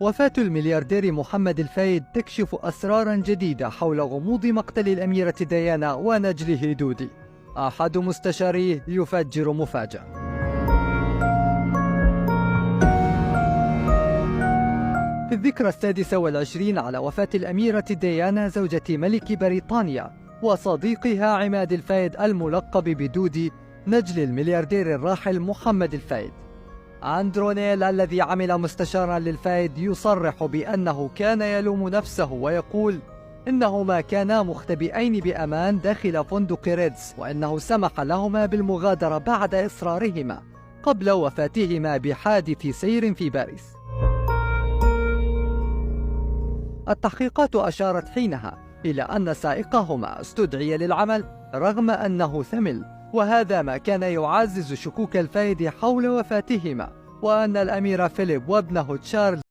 وفاة الملياردير محمد الفايد تكشف أسرارا جديدة حول غموض مقتل الأميرة ديانا ونجله دودي. أحد مستشاريه يفجر مفاجأة. في الذكرى 26 على وفاة الأميرة ديانا زوجة ملك بريطانيا وصديقها عماد الفايد الملقب بدودي، نجل الملياردير الراحل محمد الفايد، أندرونيل الذي عمل مستشارا للفايد يصرح بأنه كان يلوم نفسه ويقول إنهما كانا مختبئين بأمان داخل فندق ريدز، وأنه سمح لهما بالمغادرة بعد إصرارهما قبل وفاتهما بحادث سير في باريس. التحقيقات أشارت حينها إلى أن سائقهما استدعي للعمل رغم أنه ثمل، وهذا ما كان يعزز شكوك الفايد حول وفاتهما، وأن الأمير فيليب وابنه تشارلز